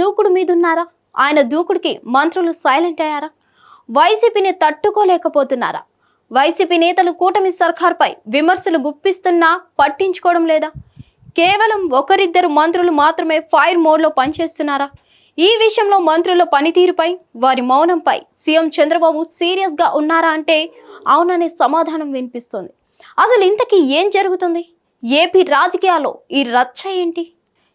దూకుడు మీదున్నారా? ఆయన దూకుడికి మంత్రులు సైలెంట్ అయ్యారా? వైసీపీని తట్టుకోలేకపోతున్నారా? వైసీపీ నేతలు కూటమి సర్కార్పై విమర్శలు గుప్పిస్తున్నా పట్టించుకోవడం లేదా? కేవలం ఒకరిద్దరు మంత్రులు మాత్రమే ఫైర్ మోడ్లో పనిచేస్తున్నారా? ఈ విషయంలో మంత్రుల పనితీరుపై, వారి మౌనంపై సీఎం చంద్రబాబు సీరియస్గా ఉన్నారా అంటే అవుననే సమాధానం వినిపిస్తోంది. అసలు ఇంతకీ ఏం జరుగుతుంది? ఏపీ రాజకీయాల్లో ఈ రచ్చ ఏంటి?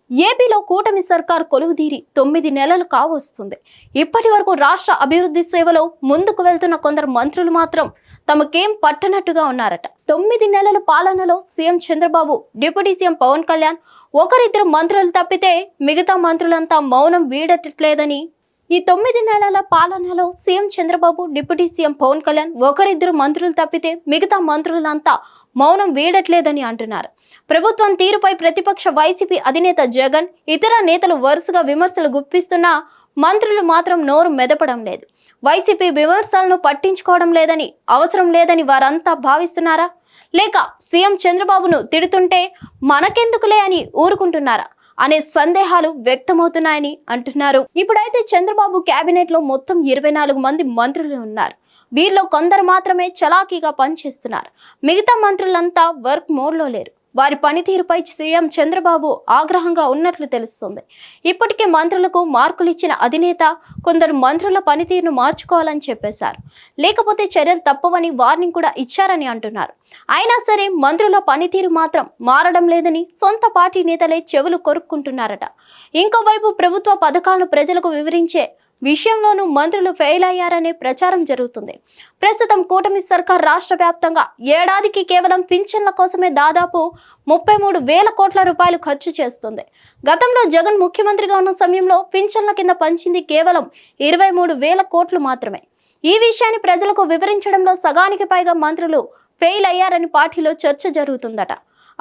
ఏపీలో కూటమి సర్కార్ కొలువుదీరి 9 నెలలు కావస్తుంది. ఇప్పటి వరకు రాష్ట్ర అభివృద్ధి సేవలో ముందుకు వెళ్తున్న కొందరు మంత్రులు మాత్రం తమకేం పట్టనట్టుగా ఉన్నారట. 9 నెలల పాలనలో CM Chandrababu, deputy CM Pawan Kalyan, ఒకరిద్దరు మంత్రులు తప్పితే మిగతా మంత్రులంతా మౌనం వీడట్లేదని, ఈ 9 నెలల పాలనలో CM Chandrababu, deputy CM Pawan Kalyan, ఒకరిద్దరు మంత్రులు తప్పితే మిగతా మంత్రులంతా మౌనం వీడట్లేదని అంటున్నారు. ప్రభుత్వం తీరుపై ప్రతిపక్ష వైసీపీ అధినేత జగన్, ఇతర నేతలు వరుసగా విమర్శలు గుప్పిస్తున్నా మంత్రులు మాత్రం నోరు మెదపడం లేదు. వైసీపీ విమర్శలను పట్టించుకోవడం లేదని, అవసరం లేదని వారంతా భావిస్తున్నారా? లేక సీఎం చంద్రబాబును తిడుతుంటే మనకెందుకులే అని ఊరుకుంటున్నారా అనే సందేహాలు వ్యక్తమవుతున్నాయని అంటున్నారు. ఇప్పుడైతే చంద్రబాబు కేబినెట్ లో మొత్తం 24 మంది మంత్రులు ఉన్నారు. వీరిలో కొందరు మాత్రమే చలాకీగా పనిచేస్తున్నారు. మిగతా మంత్రులంతా వర్క్ మోడ్లో లేరు. వారి పనితీరుపై సీఎం చంద్రబాబు ఆగ్రహంగా ఉన్నట్లు తెలుస్తుంది. ఇప్పటికే మంత్రులకు మార్కులు ఇచ్చిన అధినేత కొందరు మంత్రుల పనితీరును మార్చుకోవాలని చెప్పేశారు. లేకపోతే చర్యలు తప్పవని వార్నింగ్ కూడా ఇచ్చారని అంటున్నారు. అయినా సరే మంత్రుల పనితీరు మాత్రం మారడం లేదని సొంత పార్టీ నేతలే చెవులు కొరుక్కుంటున్నారట. ఇంకోవైపు ప్రభుత్వ పథకాలను ప్రజలకు వివరించే విషయంలోనూ మంత్రులు ఫెయిల్ అయ్యారనే ప్రచారం జరుగుతుంది. ప్రస్తుతం కూటమి సర్కార్ రాష్ట్ర వ్యాప్తంగా ఏడాదికి కేవలం పింఛన్ల కోసమే దాదాపు 33,000 కోట్ల రూపాయలు ఖర్చు చేస్తుంది. గతంలో జగన్ ముఖ్యమంత్రిగా ఉన్న సమయంలో పింఛన్ల కింద పంచింది కేవలం 23,000 కోట్లు మాత్రమే. ఈ విషయాన్ని ప్రజలకు వివరించడంలో సగానికి పైగా మంత్రులు ఫెయిల్ అయ్యారని పార్టీలో చర్చ జరుగుతుందట.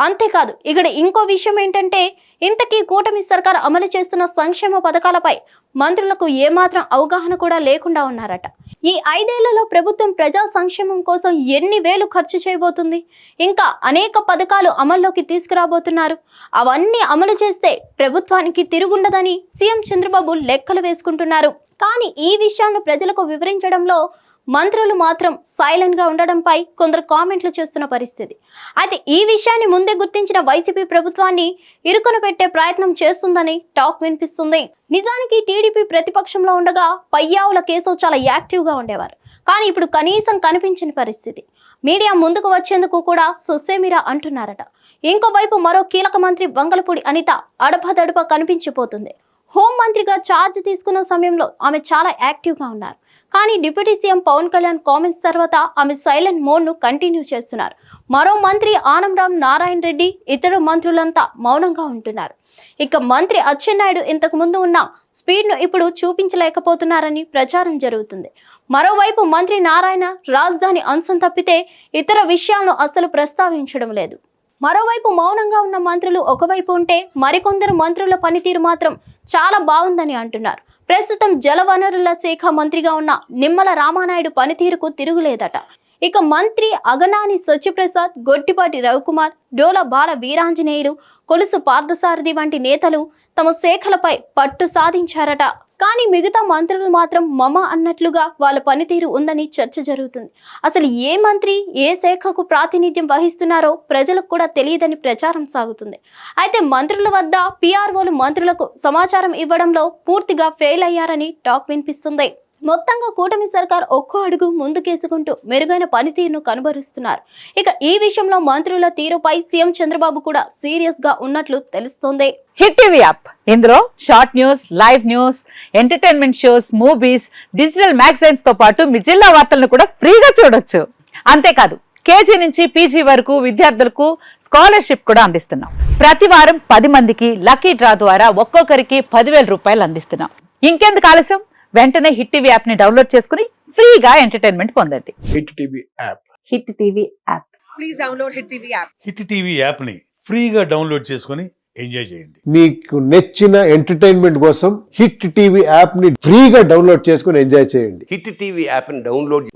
అంతేకాదు, ఇక్కడ ఇంకో విషయం ఏంటంటే, ఇంతకీ కూటమి సర్కార్ అమలు చేస్తున్న సంక్షేమ పథకాలపై మంత్రులకు ఏమాత్రం అవగాహన కూడా లేకుండా ఉన్నారట. ఈ 5 ఏళ్లలో ప్రభుత్వం ప్రజా సంక్షేమం కోసం ఎన్ని వేలు ఖర్చు చేయబోతుంది, ఇంకా అనేక పథకాలు అమల్లోకి తీసుకురాబోతున్నారు. అవన్నీ అమలు చేస్తే ప్రభుత్వానికి తిరుగుండదని సీఎం చంద్రబాబు లెక్కలు వేసుకుంటున్నారు. కానీ ఈ విషయాన్ని ప్రజలకు వివరించడంలో మంత్రులు మాత్రం సైలెంట్ గా ఉండడంపై కొందరు కామెంట్లు చేస్తున్న పరిస్థితి. అయితే ఈ విషయాన్ని ముందే గుర్తించిన వైసీపీ ప్రభుత్వాన్ని ఇరుకున పెట్టే ప్రయత్నం చేస్తుందని టాక్ వినిపిస్తుంది. నిజానికి టీడీపీ ప్రతిపక్షంలో ఉండగా పయ్యావుల కేశవ్ చాలా యాక్టివ్ గా ఉండేవారు. కానీ ఇప్పుడు కనీసం కనిపించని పరిస్థితి. మీడియా ముందుకు వచ్చేందుకు కూడా సుసేమిరా అంటున్నారట. ఇంకోవైపు మరో కీలక మంత్రి వంగలపూడి అనిత అడపదడప కనిపించిపోతుంది. హోంమంత్రిగా ఛార్జ్ తీసుకున్న సమయంలో ఆమె చాలా యాక్టివ్గా ఉన్నారు. కానీ deputy CM Pawan Kalyan comments తర్వాత ఆమె సైలెంట్ మోడ్ను కంటిన్యూ చేస్తున్నారు. మరో మంత్రి ఆనంరామ్ నారాయణ రెడ్డి, ఇతర మంత్రులంతా మౌనంగా ఉంటున్నారు. ఇక మంత్రి అచ్చెన్నాయుడు ఇంతకు ముందు ఉన్న స్పీడ్ను ఇప్పుడు చూపించలేకపోతున్నారని ప్రచారం జరుగుతుంది. మరోవైపు మంత్రి నారాయణ రాజధాని అంశం తప్పితే ఇతర విషయాలను అస్సలు ప్రస్తావించడం లేదు. మరోవైపు మౌనంగా ఉన్న మంత్రులు ఒకవైపు ఉంటే, మరికొందరు మంత్రుల పనితీరు మాత్రం చాలా బాగుందని అంటున్నారు. ప్రస్తుతం జలవనరుల శాఖ మంత్రిగా ఉన్న నిమ్మల రామానాయుడు పనితీరుకు తిరుగులేదట. ఇక మంత్రి అగనాని సత్యప్రసాద్, గొట్టిపాటి రవికుమార్, డోల బాల వీరాంజనేయులు, కొలుసు పార్థసారథి వంటి నేతలు తమ శాఖలపై పట్టు సాధించారట. కానీ మిగతా మంత్రులు మాత్రం మమ అన్నట్లుగా వాళ్ళ పనితీరు ఉందని చర్చ జరుగుతుంది. అసలు ఏ మంత్రి ఏ శాఖకు ప్రాతినిధ్యం వహిస్తున్నారో ప్రజలకు కూడా తెలియదని ప్రచారం సాగుతుంది. అయితే మంత్రుల వద్ద పిఆర్ఓలు మంత్రులకు సమాచారం ఇవ్వడంలో పూర్తిగా ఫెయిల్ అయ్యారని టాక్ వినిపిస్తుంది. మొత్తంగా కూటమి సర్కార్ ఒక్కో అడుగు ముందుకేసుకుంటూ మెరుగైన పనితీరును కనబరుస్తున్నారు. ఇక ఈ విషయంలో మంత్రుల తీరుపై సీఎం చంద్రబాబు కూడా సీరియస్ గా ఉన్నట్లు తెలుస్తోంది. హిట్ టీవీ యాప్, ఇందులో short news, live news, entertainment shows, movies, digital magazines తో పాటు మీ జిల్లా వార్తలను కూడా ఫ్రీగా చూడొచ్చు. అంతేకాదు, కేజీ నుంచి పీజీ వరకు విద్యార్థులకు స్కాలర్షిప్ కూడా అందిస్తున్నాం. ప్రతి వారం 10 మందికి లక్కీ డ్రా ద్వారా ఒక్కొక్కరికి 10,000 రూపాయలు అందిస్తున్నాం. ఇంకెందుకు ఆలస్యం, వెంటనే హిట్ టీవీ యాప్ ని డౌన్లోడ్ చేసుకుని ఫ్రీగా ఎంటర్టైన్మెంట్ పొందండి. Hit TV app. Hit TV app. Please download hit TV app. Hit TV app ని ఫ్రీగా డౌన్లోడ్ చేసుకుని ఎంజాయ్ చేయండి. మీకు నచ్చిన ఎంటర్టైన్మెంట్ కోసం హిట్ టీవీ యాప్ ని ఫ్రీగా డౌన్లోడ్ చేసుకుని ఎంజాయ్ చేయండి. హిట్ టీవీ యాప్ ని డౌన్లోడ్